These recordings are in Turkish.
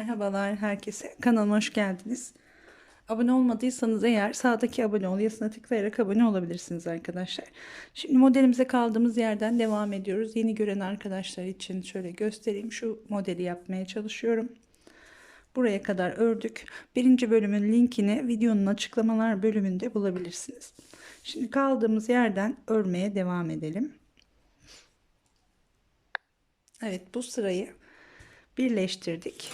Merhabalar herkese. Kanalıma hoş geldiniz. Abone olmadıysanız eğer sağdaki abone ol yazısına tıklayarak abone olabilirsiniz arkadaşlar. Şimdi modelimize kaldığımız yerden devam ediyoruz. Yeni gören arkadaşlar için şöyle göstereyim. Şu modeli yapmaya çalışıyorum. Buraya kadar ördük. Birinci bölümün linkini videonun açıklamalar bölümünde bulabilirsiniz. Şimdi kaldığımız yerden örmeye devam edelim. Evet, bu sırayı birleştirdik.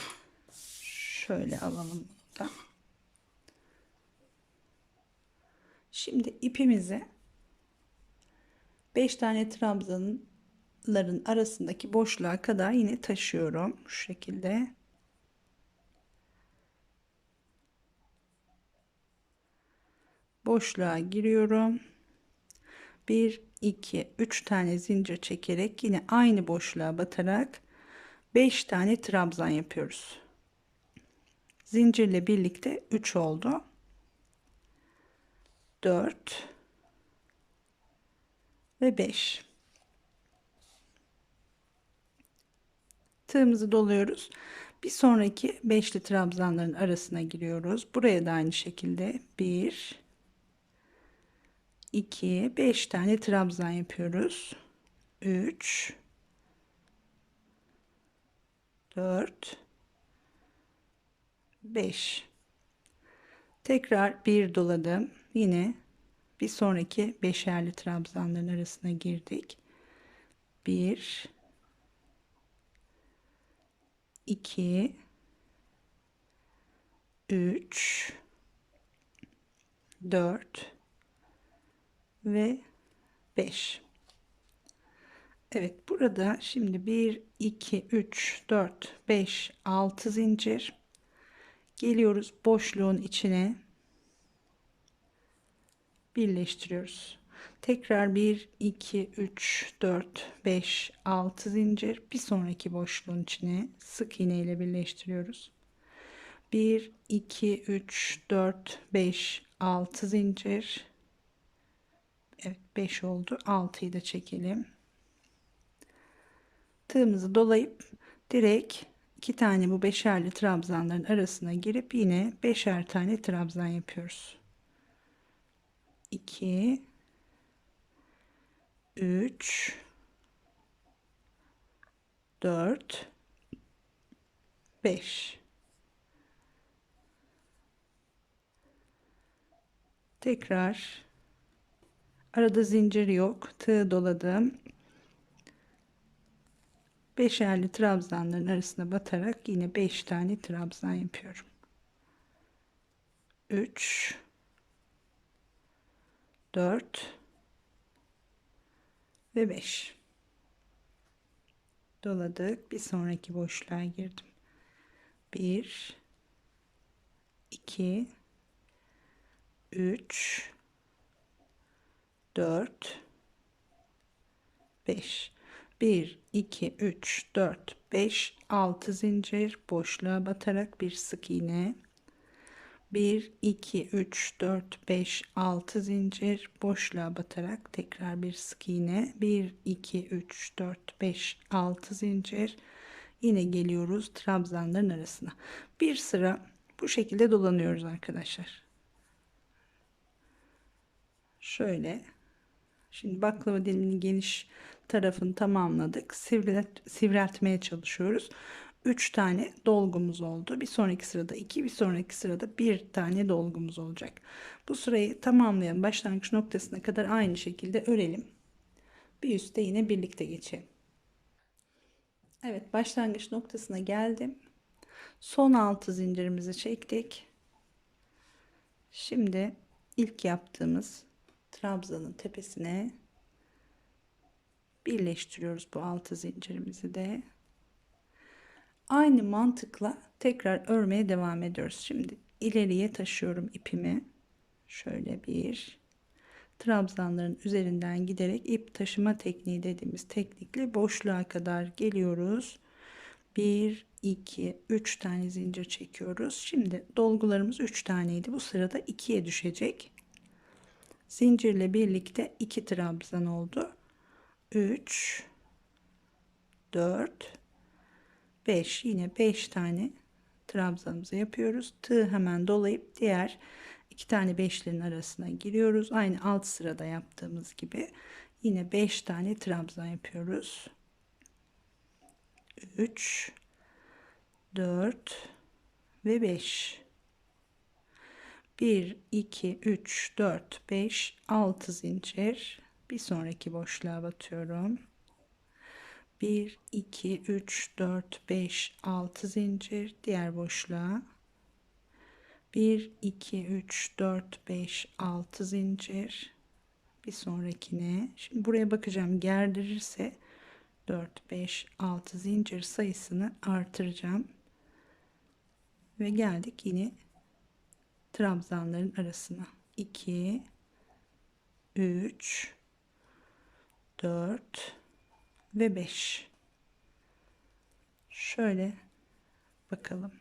Şöyle alalım bunu da. Şimdi ipimizi 5 tane trabzanların arasındaki boşluğa kadar yine taşıyorum. Şu şekilde. Boşluğa giriyorum. 1, 2, 3 tane zincir çekerek yine aynı boşluğa batarak 5 tane trabzan yapıyoruz. Zincirle birlikte 3 oldu. 4 ve 5. Tığımızı doluyoruz. Bir sonraki beşli trabzanların arasına giriyoruz. Buraya da aynı şekilde 1, 2, 5 tane trabzan yapıyoruz. 3, 4, 5. Tekrar bir doladım. Yine bir sonraki beşerli trabzanların arasına girdik. 1, 2, 3, 4 ve 5. Evet, burada şimdi 1, 2, 3, 4, 5, 6 zincir. Geliyoruz boşluğun içine. Birleştiriyoruz. Tekrar 1, 2, 3, 4, 5, 6 zincir. Bir sonraki boşluğun içine sık iğne ile birleştiriyoruz. 1, 2, 3, 4, 5, 6 zincir. Evet, 5 oldu. 6'yı da çekelim. Tığımızı dolayıp direkt 2 tane bu beşerli trabzanların arasına girip yine beşer tane trabzan yapıyoruz. 2, 3, 4, 5. Tekrar arada zincir yok. Tığ doladım. Beşerli trabzanların arasına batarak yine 5 tane trabzan yapıyorum. 3, 4 ve 5. Doladık. Bir sonraki boşluğa girdim. 1, 2, 3, 4, 5. 1, 2, 3, 4, 5, 6 zincir boşluğa batarak bir sık iğne. 1, 2, 3, 4, 5, 6 zincir boşluğa batarak tekrar bir sık iğne. 1, 2, 3, 4, 5, 6 zincir. Yine geliyoruz trabzanların arasına. Bir sıra bu şekilde dolanıyoruz arkadaşlar. Şöyle. Şimdi baklava diliminin geniş tarafını tamamladık. Sivriltmeye çalışıyoruz. 3 tane dolgumuz oldu. Bir sonraki sırada 2, bir sonraki sırada 1 tane dolgumuz olacak. Bu sırayı tamamlayalım. Başlangıç noktasına kadar aynı şekilde örelim. Bir üstte yine birlikte geçelim. Evet, başlangıç noktasına geldim. Son 6 zincirimizi çektik. Şimdi ilk yaptığımız trabzanın tepesine birleştiriyoruz bu 6 zincirimizi de. Aynı mantıkla tekrar örmeye devam ediyoruz. Şimdi ileriye taşıyorum ipimi. Şöyle bir trabzanların üzerinden giderek ip taşıma tekniği dediğimiz teknikle boşluğa kadar geliyoruz. 1, 2, 3 tane zincir çekiyoruz. Şimdi dolgularımız 3 taneydi. Bu sırada 2'ye düşecek. Zincirle birlikte 2 trabzan oldu. 3, 4, 5, yine 5 tane trabzanımızı yapıyoruz. Tığ hemen dolayıp diğer iki tane beşlerin arasına giriyoruz. Aynı alt sırada yaptığımız gibi yine 5 tane trabzan yapıyoruz. 3, 4 ve 5. 1, 2, 3, 4, 5, 6 zincir. Bir sonraki boşluğa batıyorum. 1, 2, 3, 4, 5, 6 zincir. Diğer boşluğa. 1, 2, 3, 4, 5, 6 zincir. Bir sonrakine. Şimdi buraya bakacağım. Gerdirirse 4, 5, 6 zincir sayısını artıracağım. Ve geldik yine trabzanların arasına. 2, 3, 4 ve 5. Şöyle bakalım.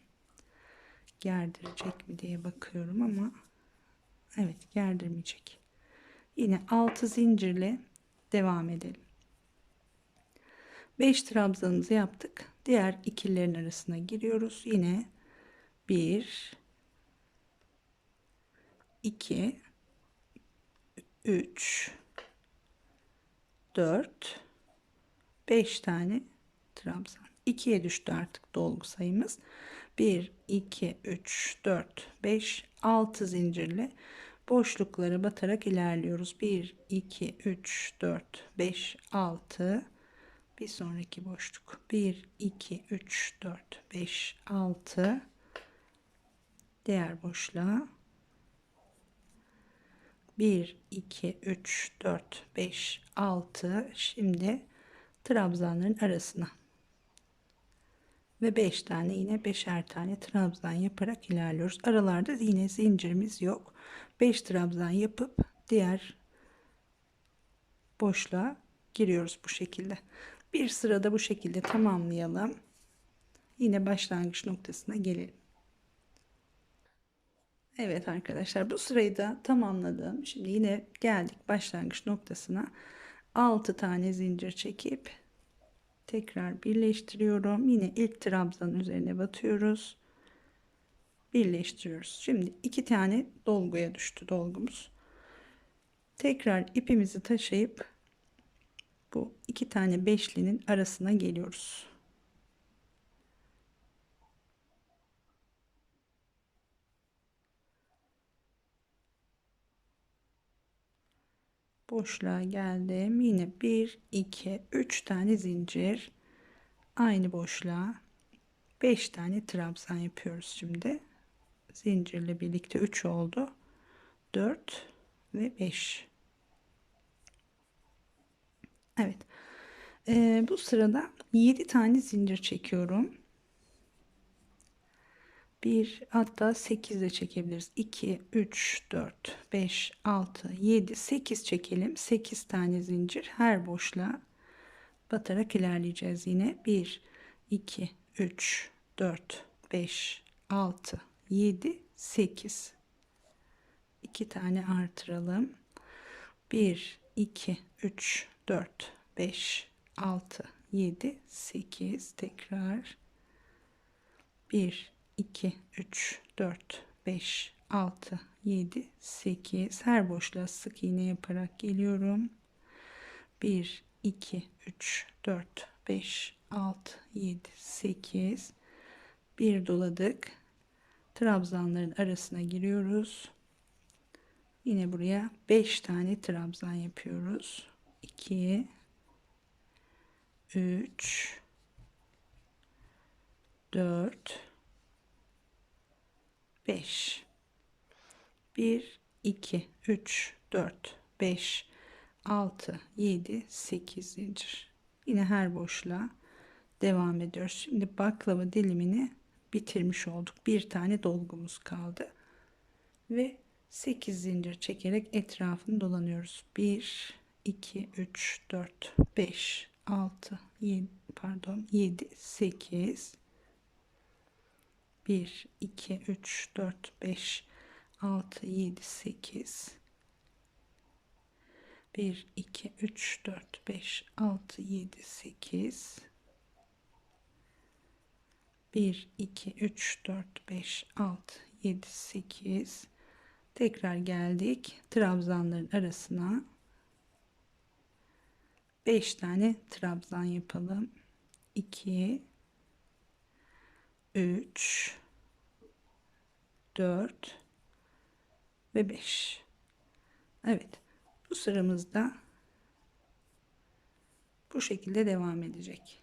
Gerdirecek mi diye bakıyorum ama evet, gerdirmeyecek. Yine 6 zincirle devam edelim. 5 trabzanımızı yaptık. Diğer ikililerin arasına giriyoruz. Yine 1, 2, 3, 4, 5 tane trabzan. 2'ye düştü artık dolgu sayımız. 1, 2, 3, 4, 5, 6 zincirle boşluklara batarak ilerliyoruz. 1, 2, 3, 4, 5, 6. Bir sonraki boşluk. 1, 2, 3, 4, 5, 6. Diğer boşluğa. 1, 2, 3, 4, 5, 6. Şimdi trabzanların arasına. Ve 5 tane, yine beşer tane trabzan yaparak ilerliyoruz. Aralarda yine zincirimiz yok. 5 trabzan yapıp diğer boşluğa giriyoruz bu şekilde. Bir sırada bu şekilde tamamlayalım. Yine başlangıç noktasına gelelim. Evet arkadaşlar, bu sırayı da tamamladım. Şimdi yine geldik başlangıç noktasına. 6 tane zincir çekip tekrar birleştiriyorum. Yine ilk trabzanın üzerine batıyoruz. Birleştiriyoruz. Şimdi 2 tane dolguya düştü dolgumuz. Tekrar ipimizi taşıyıp bu 2 tane beşlinin arasına geliyoruz. Boşluğa geldim. Yine 1, 2, 3 tane zincir. Aynı boşluğa 5 tane trabzan yapıyoruz şimdi. Zincirle birlikte 3 oldu. 4 ve 5. Evet. Bu sırada 7 tane zincir çekiyorum. 1, hatta 8 de çekebiliriz. 2, 3, 4, 5, 6, 7, 8 çekelim. 8 tane zincir her boşluğa batarak ilerleyeceğiz yine. 1, 2, 3, 4, 5, 6, 7, 8. 2 tane artıralım. 1, 2, 3, 4, 5, 6, 7, 8. Tekrar 1, 2, 3, 4, 5, 6, 7, 8. Her boşluğa sık iğne yaparak geliyorum. 1, 2, 3, 4, 5, 6, 7, 8. Bir doladık. Trabzanların arasına giriyoruz. Yine buraya 5 tane trabzan yapıyoruz. 2, 3, 4, 5. 1, 2, 3, 4, 5, 6, 7, 8 zincir. Yine her boşluğa devam ediyoruz. Şimdi baklava dilimini bitirmiş olduk. Bir tane dolgumuz kaldı. Ve 8 zincir çekerek etrafını dolanıyoruz. 1, 2, 3, 4, 5, 6, 7, pardon 7, 8. 1, 2, 3, 4, 5, 6, 7, 8. 1, 2, 3, 4, 5, 6, 7, 8. 1 2 3 4 5 6 7 8. Tekrar geldik trabzanların arasına. 5 tane trabzan yapalım. 2 3 4 ve 5. Evet, bu sıramızda bu şekilde devam edecek.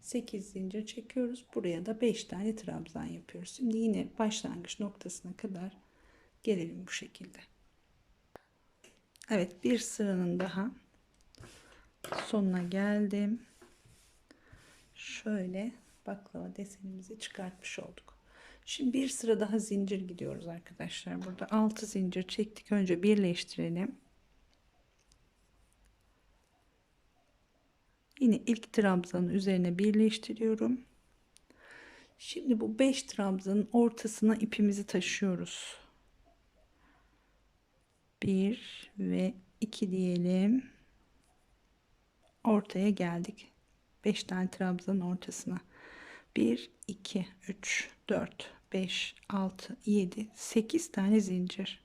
8 zincir çekiyoruz. Buraya da 5 tane trabzan yapıyoruz. Şimdi yine başlangıç noktasına kadar gelelim bu şekilde. Evet, bir sıranın daha sonuna geldim. Şöyle baklava desenimizi çıkartmış olduk. Şimdi bir sıra daha zincir gidiyoruz arkadaşlar. Burada 6 zincir çektik. Önce birleştirelim. Yine ilk trabzanın üzerine birleştiriyorum. Şimdi bu 5 trabzanın ortasına ipimizi taşıyoruz. 1 ve 2 diyelim. Ortaya geldik. 5 tane trabzanın ortasına. 1 2 3 4 5 6 7 8 tane zincir.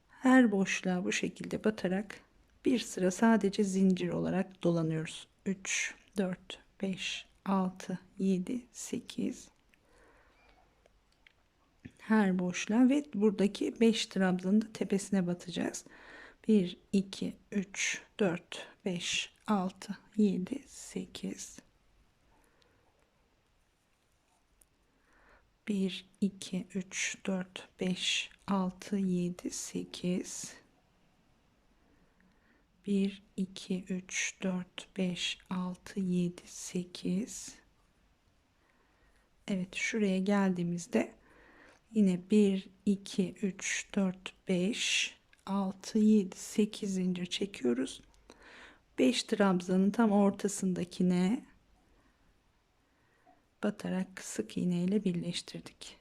Her boşluğa bu şekilde batarak bir sıra sadece zincir olarak dolanıyoruz. 3 4 5 6 7 8. Her boşluğa ve buradaki 5 trabzanın da tepesine batacağız. 1 2 3 4 5 6 7 8. 1 2 3 4 5 6 7 8. 1 2 3 4 5 6 7 8. Evet, şuraya geldiğimizde yine 1 2 3 4 5 6 7 8 zincir çekiyoruz. 5 trabzanın tam ortasındakine batarak sık iğne ile birleştirdik.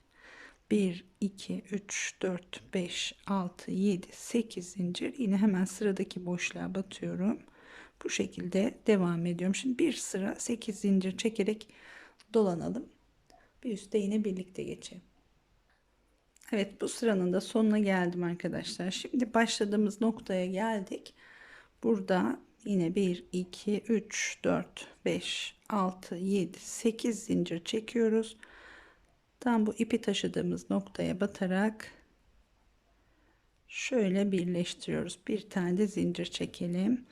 1 2 3 4 5 6 7 8 zincir. Yine hemen sıradaki boşluğa batıyorum. Bu şekilde devam ediyorum. Şimdi bir sıra 8 zincir çekerek dolanalım. Bir üstte yine birlikte geçelim. Evet, bu sıranın da sonuna geldim arkadaşlar. Şimdi başladığımız noktaya geldik. Burada yine 1 2 3 4 5 6 7 8 zincir çekiyoruz. Tam bu ipi taşıdığımız noktaya batarak şöyle birleştiriyoruz. Bir tane de zincir çekelim.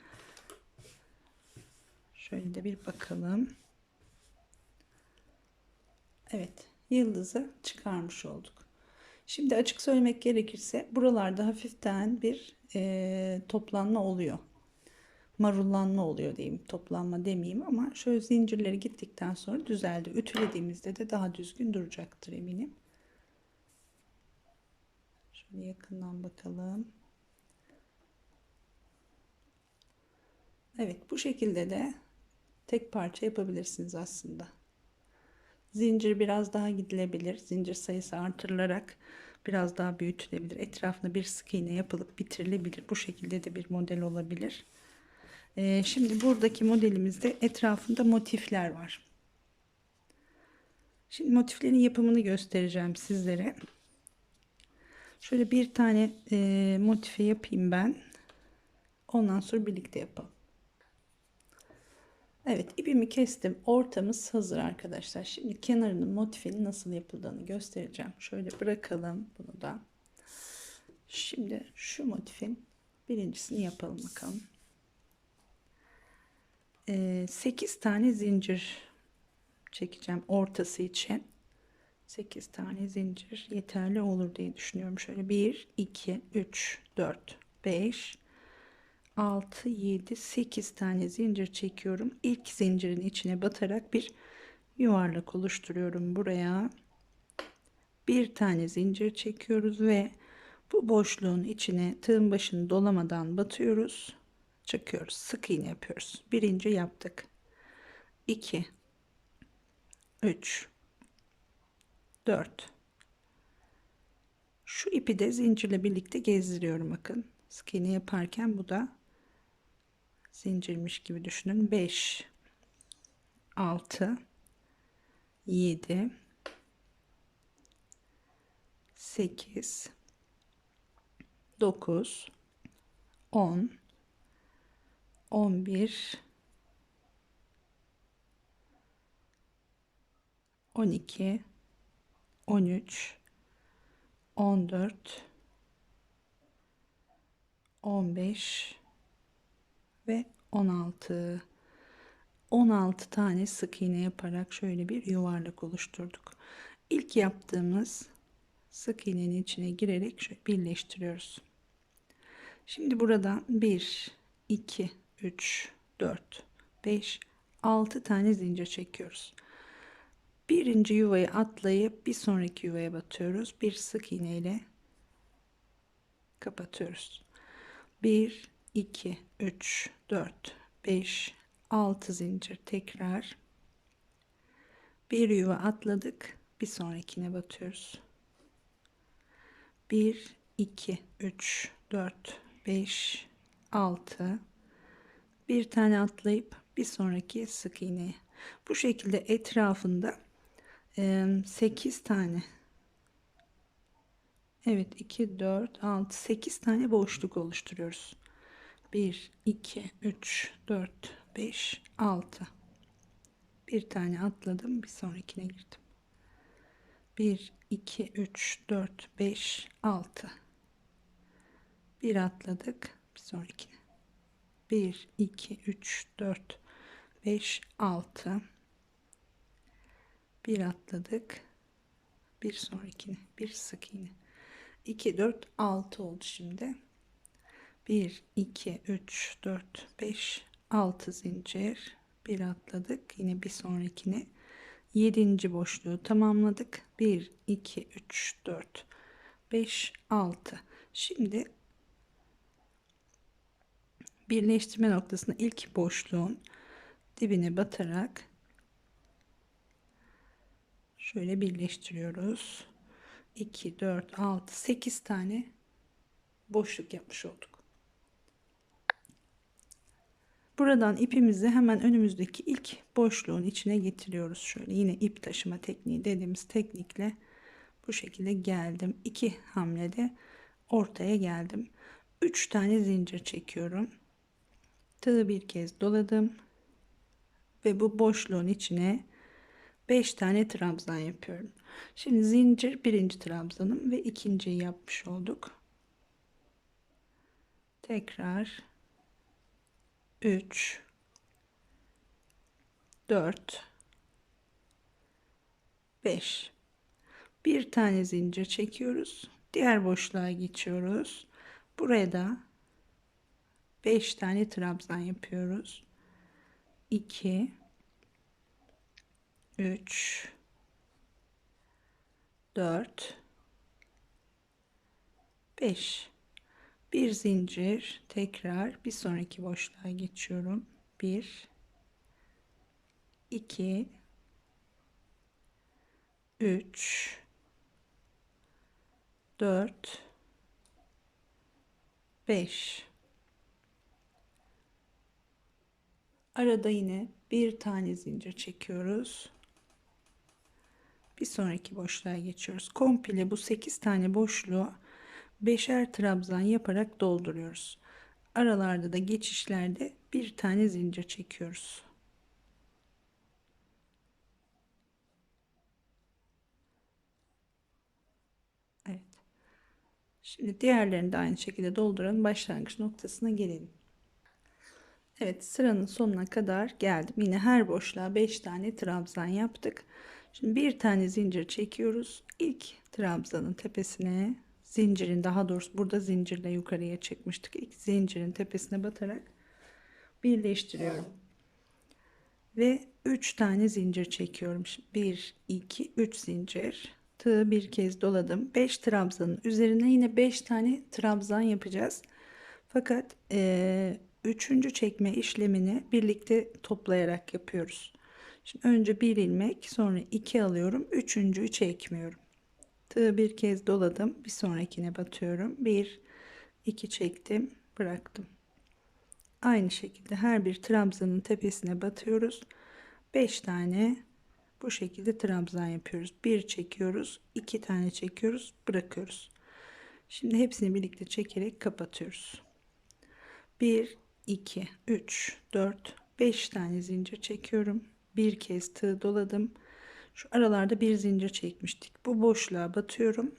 Şöyle de bir bakalım. Evet, yıldızı çıkarmış olduk. Şimdi açık söylemek gerekirse buralarda hafiften bir toplanma oluyor. Marullanma oluyor diyeyim, toplanma demeyeyim, ama şöyle zincirleri gittikten sonra düzeldi. Ütülediğimizde de daha düzgün duracaktır eminim. Şöyle yakından bakalım. Evet, bu şekilde de tek parça yapabilirsiniz aslında. Zincir biraz daha gidilebilir. Zincir sayısı artırılarak biraz daha büyütülebilir. Etrafına bir sık iğne yapılıp bitirilebilir. Bu şekilde de bir model olabilir. Şimdi buradaki modelimizde etrafında motifler var. Şimdi motiflerin yapımını göstereceğim sizlere. Şöyle bir tane motife yapayım ben. Ondan sonra birlikte yapalım. Evet, ipimi kestim. Ortamız hazır arkadaşlar. Şimdi kenarının motifinin nasıl yapıldığını göstereceğim. Şöyle bırakalım bunu da. Şimdi şu motifin birincisini yapalım bakalım. 8 tane zincir çekeceğim ortası için. 8 tane zincir yeterli olur diye düşünüyorum. Şöyle 1 2 3 4 5 6 7 8 tane zincir çekiyorum. İlk zincirin içine batarak bir yuvarlak oluşturuyorum. Buraya bir tane zincir çekiyoruz ve bu boşluğun içine tığın başını dolamadan batıyoruz, çıkıyoruz, sık iğne yapıyoruz. Birinci yaptık, 2 3 4. Şu ipi de zincirle birlikte gezdiriyorum. Bakın, sık iğne yaparken bu da zincirmiş gibi düşünün. 5 6 7, 8, 9, 10, 11, 12, 13, 14, 15 ve 16. 16 tane sık iğne yaparak şöyle bir yuvarlak oluşturduk. İlk yaptığımız sık iğnenin içine girerek şöyle birleştiriyoruz. Şimdi buradan 1, 2, 3, 4, 5, 6 tane zincir çekiyoruz. Birinci yuvayı atlayıp bir sonraki yuvaya batıyoruz. Bir sık iğne ile kapatıyoruz. 1, 2, 3, 4, 5, 6 zincir tekrar. Bir yuva atladık. Bir sonrakine batıyoruz. 1, 2, 3, 4, 5, 6. Bir tane atlayıp bir sonraki sık iğneye. Bu şekilde etrafında 8 tane. Evet, 2, 4, 6, 8 tane boşluk oluşturuyoruz. 1, 2, 3, 4, 5, 6. Bir tane atladım, bir sonrakine girdim. 1, 2, 3, 4, 5, 6. Bir atladık, bir sonrakine. 1, 2, 3, 4, 5, 6. Bir atladık, bir sonrakine, bir sık iğne. 2, 4, 6 oldu şimdi. 1, 2, 3, 4, 5, 6 zincir. Bir atladık, yine bir sonrakine. 7. boşluğu tamamladık. 1, 2, 3, 4, 5, 6. Şimdi birleştirme noktasına ilk boşluğun dibine batarak şöyle birleştiriyoruz. 2, 4, 6, 8 tane boşluk yapmış olduk. Buradan ipimizi hemen önümüzdeki ilk boşluğun içine getiriyoruz. Şöyle yine ip taşıma tekniği dediğimiz teknikle bu şekilde geldim. 2 hamlede ortaya geldim. 3 tane zincir çekiyorum. Tığı bir kez doladım ve bu boşluğun içine 5 tane trabzan yapıyorum. Şimdi zincir birinci trabzanım ve ikinciyi yapmış olduk. Tekrar 3, 4, 5. Bir tane zincir çekiyoruz. Diğer boşluğa geçiyoruz. Buraya da 5 tane trabzan yapıyoruz. 2, 3, 4, 5. Bir zincir tekrar bir sonraki boşluğa geçiyorum. 1, 2, 3, 4, 5. Arada yine bir tane zincir çekiyoruz. Bir sonraki boşluğa geçiyoruz. Komple bu 8 tane boşluğu 5'er trabzan yaparak dolduruyoruz. Aralarda da geçişlerde bir tane zincir çekiyoruz. Evet. Şimdi diğerlerini de aynı şekilde dolduralım. Başlangıç noktasına gelelim. Evet, sıranın sonuna kadar geldim. Yine her boşluğa 5 tane trabzan yaptık. Şimdi bir tane zincir çekiyoruz. İlk trabzanın tepesine, zincirin, daha doğrusu burada zincirle yukarıya çıkmıştık. İlk zincirin tepesine batarak birleştiriyorum. Ve 3 tane zincir çekiyorum. 1, 2, 3 zincir. Tığı bir kez doladım. 5 trabzanın üzerine yine 5 tane trabzan yapacağız. Fakat üçüncü çekme işlemini birlikte toplayarak yapıyoruz. Şimdi önce bir ilmek, sonra 2 alıyorum. Üçüncüyü çekmiyorum. Tığı bir kez doladım. Bir sonrakine batıyorum. 1, 2 çektim, bıraktım. Aynı şekilde her bir trabzanın tepesine batıyoruz. 5 tane Bu şekilde trabzan yapıyoruz. Bir çekiyoruz, 2 tane çekiyoruz, bırakıyoruz. Şimdi hepsini birlikte çekerek kapatıyoruz. 1 2 3 4 5 tane zincir çekiyorum. Bir kez tığ doladım. Şu aralarda bir zincir çekmiştik. Bu boşluğa batıyorum.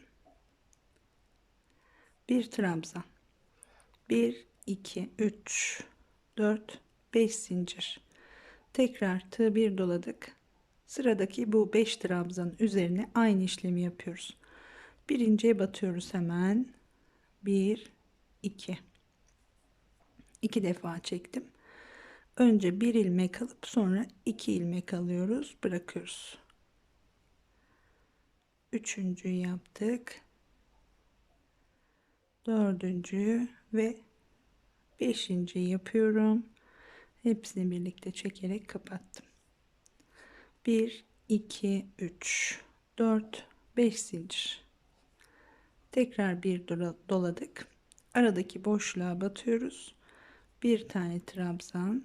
Bir trabzan. 1 2 3 4 5 zincir. Tekrar tığ bir doladık. Sıradaki bu 5 trabzanın üzerine aynı işlemi yapıyoruz. Birinciye batıyoruz hemen. 1 2 2 defa çektim. Önce bir ilmek alıp sonra 2 ilmek alıyoruz, bırakıyoruz. Üçüncüyü yaptık. Dördüncüyü ve beşinciyi yapıyorum. Hepsini birlikte çekerek kapattım. 1 2 3 4 5 zincir. Tekrar bir doladık. Aradaki boşluğa batıyoruz. Bir tane trabzan.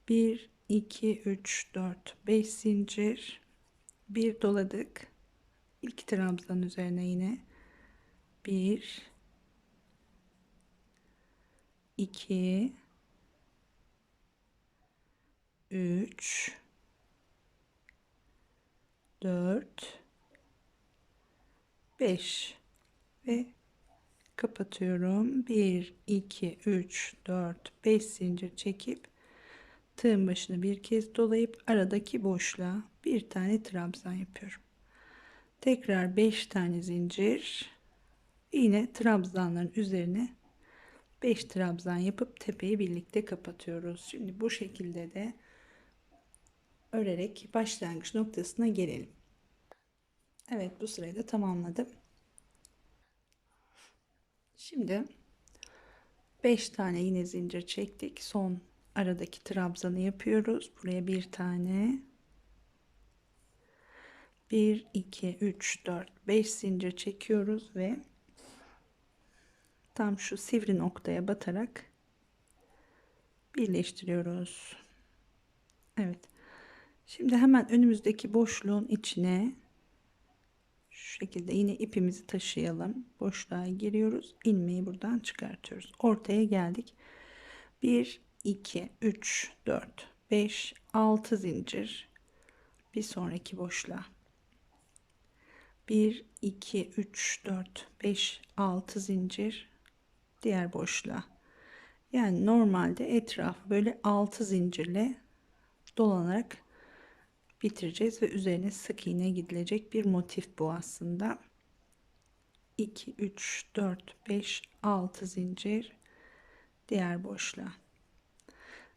1 2 3 4 5 zincir. Bir doladık. İlk trabzan üzerine yine 1 2 3 4 5 ve kapatıyorum. 1 2 3 4 5 zincir çekip tığın başını bir kez dolayıp aradaki boşluğa bir tane trabzan yapıyorum. Tekrar 5 tane zincir, yine trabzanların üzerine 5 trabzan yapıp tepeyi birlikte kapatıyoruz. Şimdi bu şekilde de örerek başlangıç noktasına gelelim. Evet, bu sırayı da tamamladım. Şimdi 5 tane yine zincir çektik. Son aradaki trabzanı yapıyoruz. Buraya bir tane, 1 2 3 4 5 zincir çekiyoruz ve tam şu sivri noktaya batarak birleştiriyoruz. Evet. Şimdi hemen önümüzdeki boşluğun içine şu şekilde yine ipimizi taşıyalım. Boşluğa giriyoruz. İlmeği buradan çıkartıyoruz. Ortaya geldik. 1 2 3 4 5 6 zincir. Bir sonraki boşluğa. 1 2 3 4 5 6 zincir. Diğer boşluğa. Yani normalde etrafı böyle 6 zincirle dolanarak bitireceğiz ve üzerine sık iğne gidilecek bir motif bu aslında. 2 3 4 5 6 zincir, diğer boşluğa.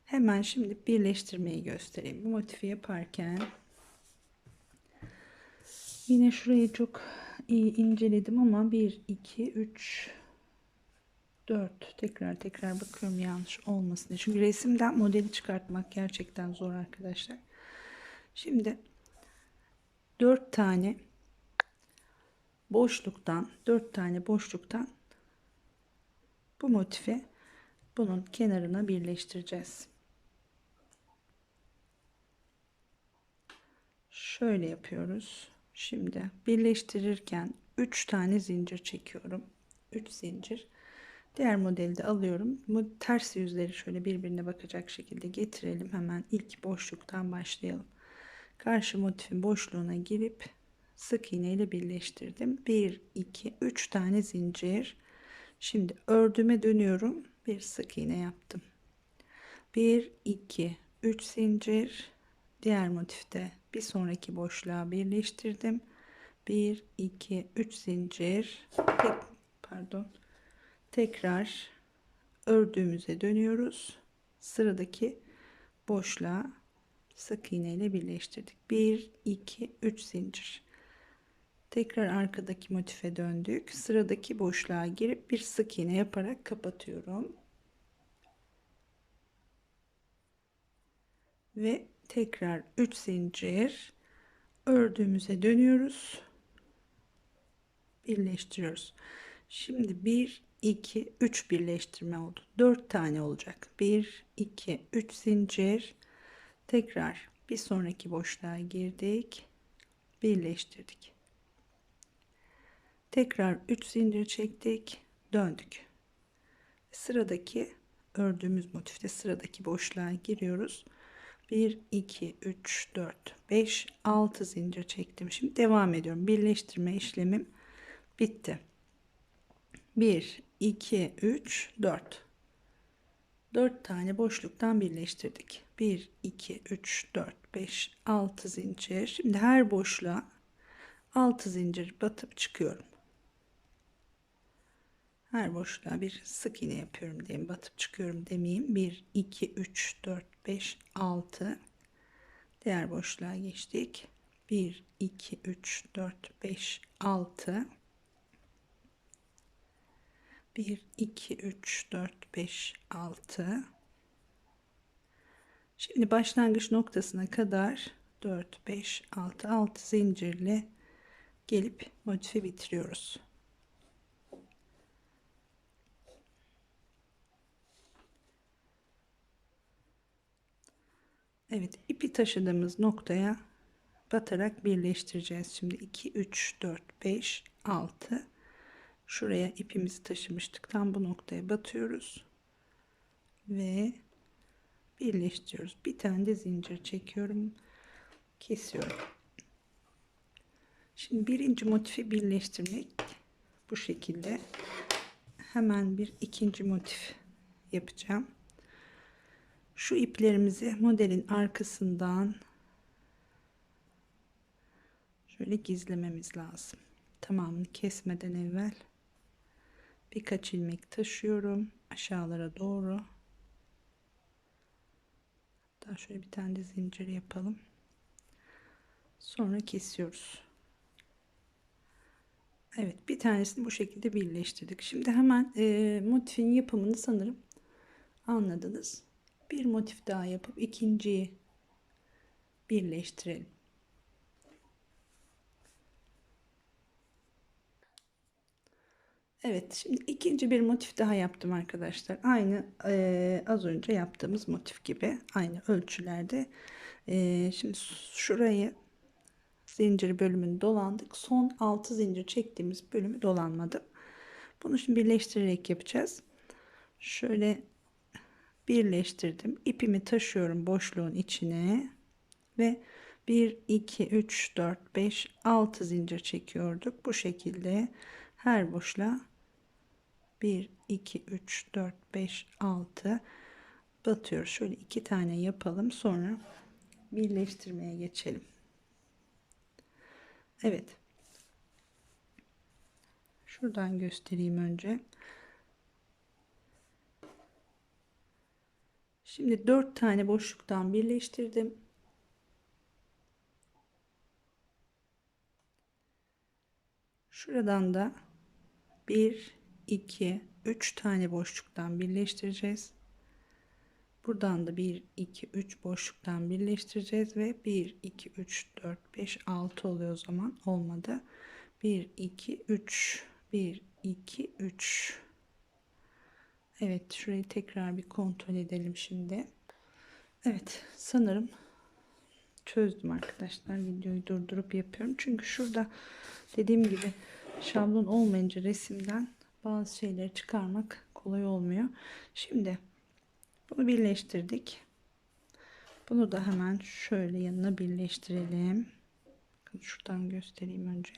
Hemen şimdi birleştirmeyi göstereyim. Bu motifi yaparken yine şurayı çok iyi inceledim ama 1 2 3 4 tekrar bakıyorum yanlış olmasın. Çünkü resimden modeli çıkartmak gerçekten zor arkadaşlar. Şimdi 4 tane boşluktan bu motifi bunun kenarına birleştireceğiz. Şöyle yapıyoruz. Şimdi birleştirirken 3 tane zincir çekiyorum. 3 zincir. Diğer modeli de alıyorum. Bu ters yüzleri şöyle birbirine bakacak şekilde getirelim. Hemen ilk boşluktan başlayalım. Karşı motifin boşluğuna girip sık iğne ile birleştirdim. 1 2 3 tane zincir. Şimdi ördüme dönüyorum. Bir sık iğne yaptım. 1 2 3 zincir. Diğer motifte bir sonraki boşluğa birleştirdim. 1 2 3 zincir. Tekrar ördüğümüze dönüyoruz. Sıradaki boşluğa sık iğne ile birleştirdik. 1 2 3 zincir. Tekrar arkadaki motife döndük. Sıradaki boşluğa girip bir sık iğne yaparak kapatıyorum. Ve tekrar 3 zincir ördüğümüze dönüyoruz. Birleştiriyoruz. Şimdi 1 2 3 birleştirme oldu. 4 tane olacak. 1 2 3 zincir. Tekrar Bir sonraki boşluğa girdik, birleştirdik. Tekrar 3 zincir çektik, döndük. Sıradaki ördüğümüz motifte sıradaki boşluğa giriyoruz. 1 2 3 4 5 6 zincir çektim. Şimdi devam ediyorum. Birleştirme işlemim bitti. 1 2 3 4 4 tane boşluktan birleştirdik. 1 2 3 4 5 6 zincir. Şimdi her boşluğa 6 zincir batıp çıkıyorum. Her boşluğa bir sık iğne yapıyorum diyeyim. Batıp çıkıyorum demeyeyim. 1 2 3 4 5 6. Diğer boşluğa geçtik. 1 2 3 4 5 6. 1 2 3 4 5 6. Şimdi başlangıç noktasına kadar 4 5 6 zincirle gelip motifi bitiriyoruz. Evet, ipi taşıdığımız noktaya batarak birleştireceğiz. Şimdi 2 3 4 5 6. Şuraya ipimizi taşımıştık. Tam bu noktaya batıyoruz ve birleştiriyoruz. Bir tane de zincir çekiyorum, kesiyorum. Şimdi birinci motifi birleştirmek bu şekilde. Hemen bir ikinci motif yapacağım. Şu iplerimizi modelin arkasından şöyle gizlememiz lazım. Tamamını kesmeden evvel birkaç ilmek taşıyorum aşağılara doğru. Daha şöyle bir tane de zincir yapalım. Sonra kesiyoruz. Evet, bir tanesini bu şekilde birleştirdik. Şimdi hemen motifin yapımını sanırım anladınız. Bir motif daha yapıp ikinciyi birleştirelim. Evet, şimdi ikinci bir motif daha yaptım arkadaşlar. Aynı az önce yaptığımız motif gibi aynı ölçülerde. Şimdi şurayı zincir bölümünü dolandık. Son 6 zincir çektiğimiz bölümü dolanmadım. Bunu şimdi birleştirerek yapacağız. Şöyle birleştirdim. İpimi taşıyorum boşluğun içine ve 1 2 3 4 5 6 zincir çekiyorduk. Bu şekilde her boşluğa 1 2 3 4 5 6 batıyoruz. Şöyle iki tane yapalım, sonra birleştirmeye geçelim. Evet, şuradan göstereyim önce. Şimdi 4 tane boşluktan birleştirdim. Şuradan da 1 2 3 tane boşluktan birleştireceğiz. Buradan da 1 2 3 boşluktan birleştireceğiz ve 1 2 3 4 5 6 oluyor, o zaman olmadı. 1 2 3 1 2 3. Evet, şurayı tekrar bir kontrol edelim şimdi. Evet, sanırım çözdüm arkadaşlar. Videoyu durdurup yapıyorum. Çünkü şurada dediğim gibi şablon olmayınca resimden bazı şeyleri çıkarmak kolay olmuyor. Şimdi bunu birleştirdik. Bunu da hemen şöyle yanına birleştirelim. Şuradan göstereyim önce.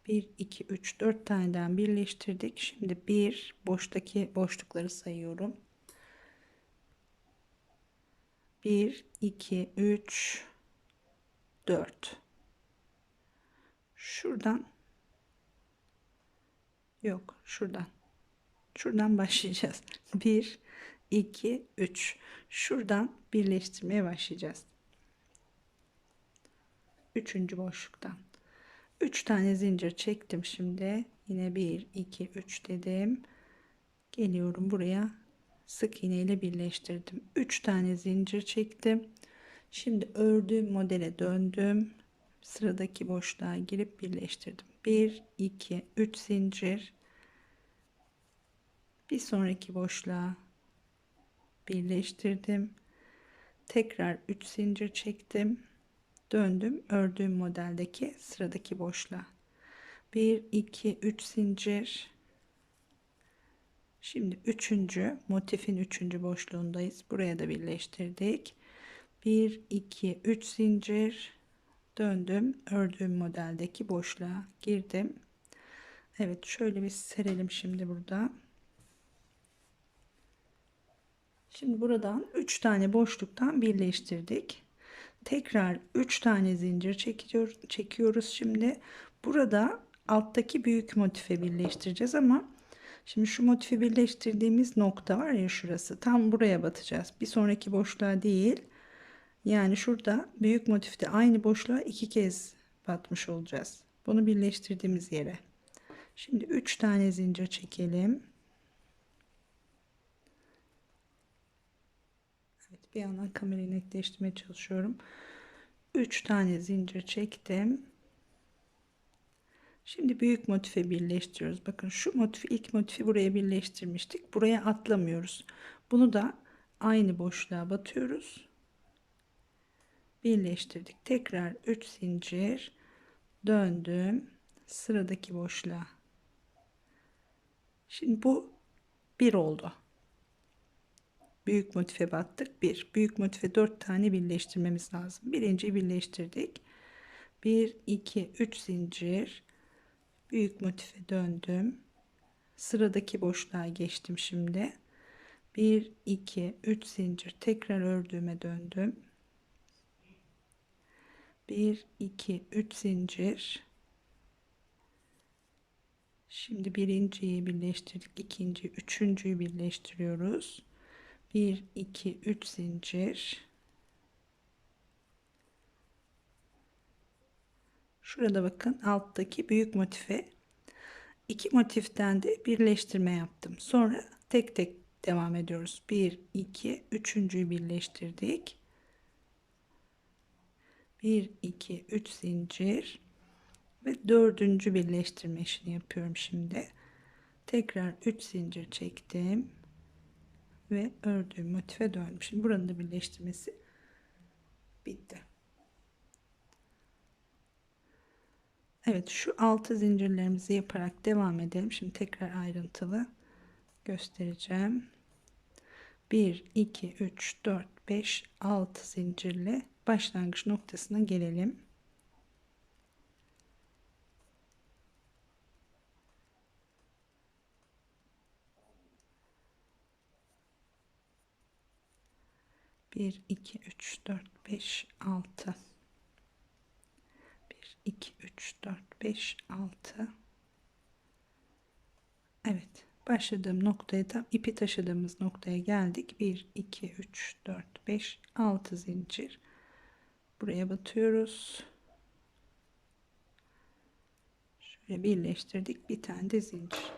1 2 3 4 taneden birleştirdik. Şimdi bir boştaki boşlukları sayıyorum. 1 2 3 4. Şuradan yok, şuradan başlayacağız. 1 2 3. Şuradan birleştirmeye başlayacağız. Üçüncü boşluktan 3 tane zincir çektim. Şimdi yine 1 2 3 dedim, geliyorum buraya, sık iğne ile birleştirdim. 3 tane zincir çektim. Şimdi ördüğüm modele döndüm, sıradaki boşluğa girip birleştirdim. 1 2 3 zincir, bir sonraki boşluğa birleştirdim, Tekrar 3 zincir çektim. Döndüm ördüğüm modeldeki sıradaki boşluğa. 1 2 3 zincir. Şimdi motifin 3. boşluğundayız. Buraya da birleştirdik. 1 2 3 zincir. Döndüm ördüğüm modeldeki boşluğa girdim. Evet, şöyle bir serelim şimdi burada. Şimdi buradan 3 tane boşluktan birleştirdik. Tekrar 3 tane zincir çekiyoruz şimdi. Burada alttaki büyük motife birleştireceğiz ama şimdi şu motifi birleştirdiğimiz nokta var ya, şurası. Tam buraya batacağız. Bir sonraki boşluğa değil. Yani şurada büyük motifte aynı boşluğa 2 kez batmış olacağız. Bunu birleştirdiğimiz yere. Şimdi 3 tane zincir çekelim. Evet, bir yandan kamerayı netleştirmeye çalışıyorum. 3 tane zincir çektim. Şimdi büyük motife birleştiriyoruz. Bakın şu motifi, ilk motifi buraya birleştirmiştik. Buraya atlamıyoruz. Bunu da aynı boşluğa batıyoruz. Birleştirdik. Tekrar 3 zincir döndüm sıradaki boşluğa. Şimdi bu 1 oldu. Büyük motife battık. 1. Büyük motife 4 tane birleştirmemiz lazım. Birinciyi birleştirdik. 1 2 3 zincir. Büyük motife döndüm. Sıradaki boşluğa geçtim şimdi. 1 2 3 zincir tekrar ördüğüme döndüm. 1 2 3 zincir. Şimdi birinciyi birleştirdik. İkinci, üçüncüyü birleştiriyoruz. 1 2 3 zincir. Şurada bakın alttaki büyük motife, iki motiften de birleştirme yaptım. Sonra tek tek devam ediyoruz. 1 2 üçüncüyü birleştirdik. 1 2 3 zincir ve dördüncü birleştirme işini yapıyorum şimdi. Tekrar 3 zincir çektim ve ördüğüm motife döndüm. Şimdi buranın da birleştirmesi bitti. Evet, şu 6 zincirlerimizi yaparak devam edelim. Şimdi tekrar ayrıntılı göstereceğim. 1 2 3 4 5 6 zincirle başlangıç noktasına gelelim. Bir 2 3 4 5 6 1 2 3 4 5 6. Evet, başladığım noktaya, tam ipi taşıdığımız noktaya geldik. 1 2 3 4 5 6 zincir buraya batıyoruz. Şöyle birleştirdik, bir tane de zincir.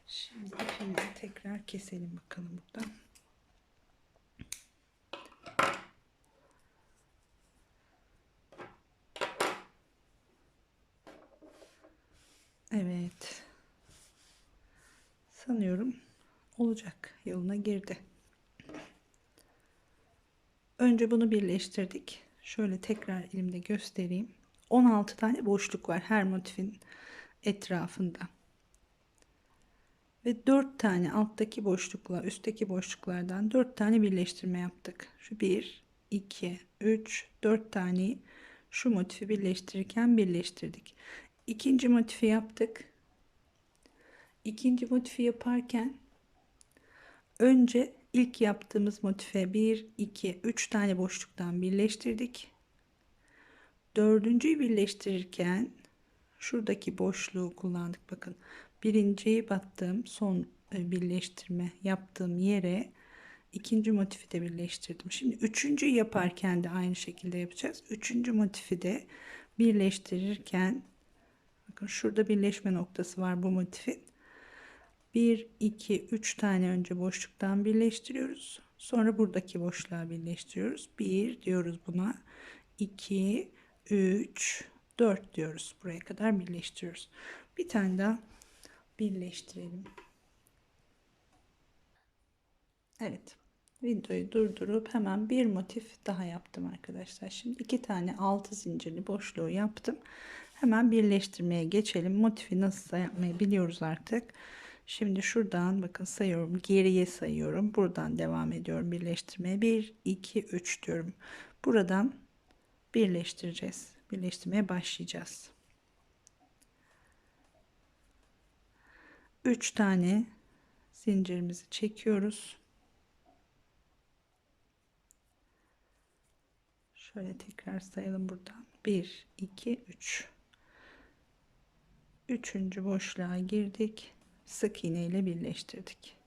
Şimdi ipimizi tekrar keselim bakalım buradan. Evet, sanıyorum olacak, yoluna girdi. Önce bunu birleştirdik. Şöyle tekrar elimde göstereyim. 16 tane boşluk var her motifin etrafında. Ve 4 tane alttaki boşlukla üstteki boşluklardan 4 tane birleştirme yaptık. Şu 1, 2, 3, 4 taneyi şu motifi birleştirirken birleştirdik. İkinci motifi yaptık. İkinci motifi yaparken önce ilk yaptığımız motife 1, 2, 3 tane boşluktan birleştirdik. Dördüncüyü birleştirirken şuradaki boşluğu kullandık. Bakın, birinciyi battığım son birleştirme yaptığım yere ikinci motifi de birleştirdim. Şimdi üçüncüyü yaparken de aynı şekilde yapacağız. Üçüncü motifi de birleştirirken bakın, şurada birleşme noktası var bu motifin. 1 2 3 tane önce boşluktan birleştiriyoruz. Sonra buradaki boşluğa birleştiriyoruz. 1 diyoruz buna. 2 3 4 diyoruz. Buraya kadar birleştiriyoruz. Bir tane daha birleştirelim. Evet. Videoyu durdurup hemen bir motif daha yaptım arkadaşlar. Şimdi 2 tane 6 zincirli boşluğu yaptım. Hemen birleştirmeye geçelim. Motifi nasıl yapmayı biliyoruz artık. Şimdi şuradan bakın sayıyorum. Geriye sayıyorum. Buradan devam ediyorum birleştirmeye. 1, 2, 3 diyorum. Buradan birleştireceğiz. Birleştirmeye başlayacağız. 3 tane zincirimizi çekiyoruz. Şöyle tekrar sayalım buradan. 1, 2, 3. Üçüncü boşluğa girdik. Sık iğne ile birleştirdik.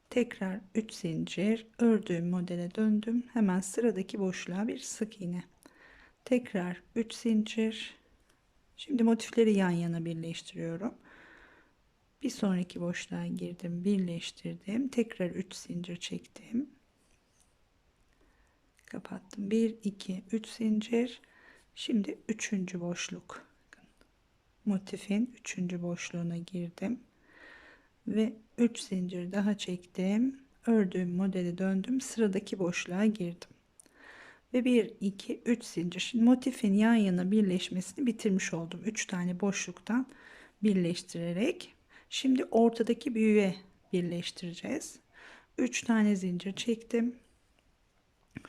Tekrar 3 zincir ördüğüm modele döndüm. Hemen sıradaki boşluğa bir sık iğne. Tekrar 3 zincir. Şimdi motifleri yan yana birleştiriyorum. Bir sonraki boşluğa girdim, birleştirdim. Tekrar 3 zincir çektim. Kapattım. 1, 2, 3 zincir. Şimdi 3. boşluk. Motifin 3. boşluğuna girdim. Ve 3 zincir daha çektim. Ördüğüm modele döndüm. Sıradaki boşluğa girdim. Ve 1, 2, 3 zincir. Şimdi motifin yan yana birleşmesini bitirmiş oldum. 3 tane boşluktan birleştirerek. Şimdi ortadaki büyüğe birleştireceğiz. 3 tane zincir çektim.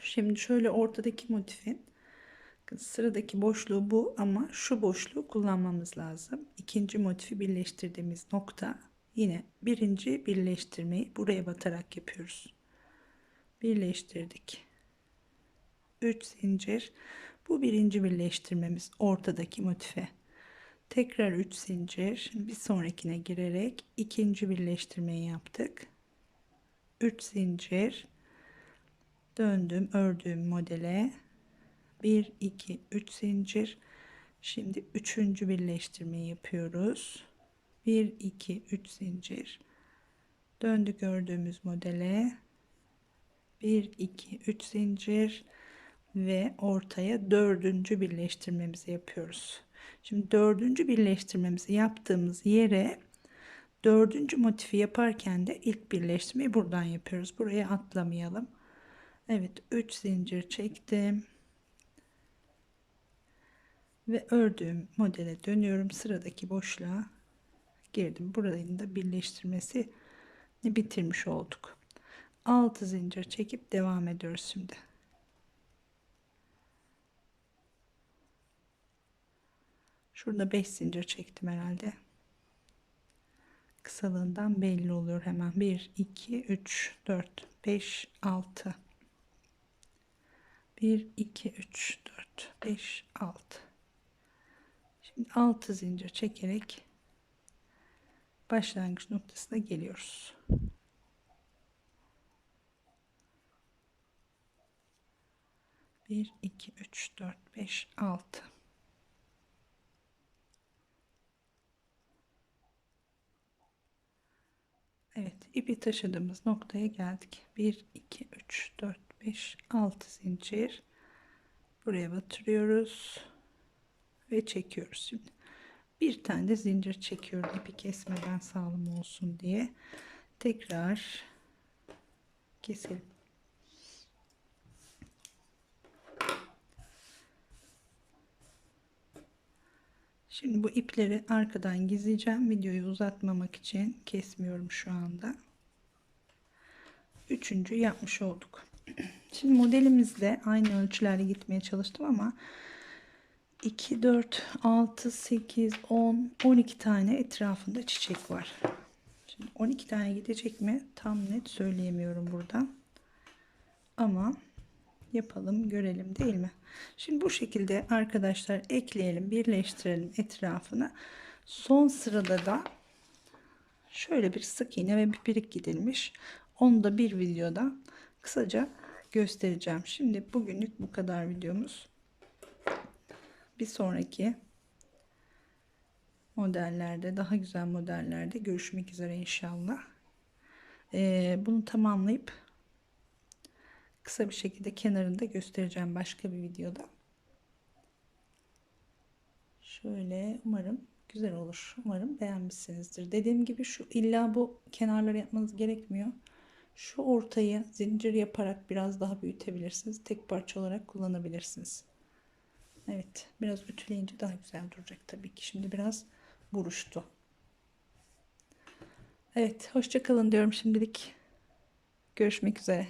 Şimdi şöyle ortadaki motifin sıradaki boşluğu bu ama şu boşluğu kullanmamız lazım. İkinci motifi birleştirdiğimiz nokta yine birinci birleştirmeyi buraya batarak yapıyoruz. Birleştirdik. 3 zincir. Bu birinci birleştirmemiz ortadaki motife. Tekrar 3 zincir. Şimdi bir sonrakine girerek ikinci birleştirmeyi yaptık. 3 zincir. Döndüm ördüğüm modele. 1, 2, 3 zincir. Şimdi üçüncü birleştirmeyi yapıyoruz. 1, 2, 3 zincir. Döndük ördüğümüz modele. 1, 2, 3 zincir. Ve ortaya dördüncü birleştirmemizi yapıyoruz. Şimdi dördüncü birleştirmemizi yaptığımız yere dördüncü motifi yaparken de ilk birleştirmeyi buradan yapıyoruz. Buraya atlamayalım. Evet, 3 zincir çektim. Ve ördüğüm modele dönüyorum. Sıradaki boşluğa girdim. Buranın da birleştirmesini bitirmiş olduk. 6 zincir çekip devam ediyoruz şimdi. Şurada 5 zincir çektim herhalde. Kısalığından belli oluyor hemen. 1, 2, 3, 4, 5, 6. 1, 2, 3, 4, 5, 6. Şimdi 6 zincir çekerek başlangıç noktasına geliyoruz. Bir, iki, üç, dört, beş, altı. Evet, ipi taşıdığımız noktaya geldik. 1, 2, 3, 4, 5, 6 zincir. Buraya batırıyoruz ve çekiyoruz. Şimdi bir tane de zincir çekiyorum ipi kesmeden sağlam olsun diye. Tekrar keselim. Şimdi bu ipleri arkadan gizleyeceğim. Videoyu uzatmamak için kesmiyorum şu anda. Üçüncü yapmış olduk. Şimdi modelimizde aynı ölçülerle gitmeye çalıştım ama 2, 4, 6, 8, 10, 12 tane etrafında çiçek var. Şimdi 12 tane gidecek mi? Tam net söyleyemiyorum buradan. Ama yapalım görelim değil mi? Şimdi bu şekilde arkadaşlar ekleyelim, birleştirelim etrafına. Son sırada da şöyle bir sık iğne ve bir pirik gidilmiş. Onu da bir videoda kısaca göstereceğim. Şimdi bugünlük bu kadar videomuz. Bir sonraki modellerde, daha güzel modellerde görüşmek üzere inşallah. Bunu tamamlayıp kısa bir şekilde kenarında göstereceğim başka bir videoda. Şöyle umarım güzel olur. Umarım beğenmişsinizdir. Dediğim gibi şu illa bu kenarları yapmanız gerekmiyor. Şu ortayı zincir yaparak biraz daha büyütebilirsiniz. Tek parça olarak kullanabilirsiniz. Evet, biraz ütüleyince daha güzel duracak tabii ki. Şimdi biraz buruştu. Evet, hoşça kalın diyorum şimdilik. Görüşmek üzere.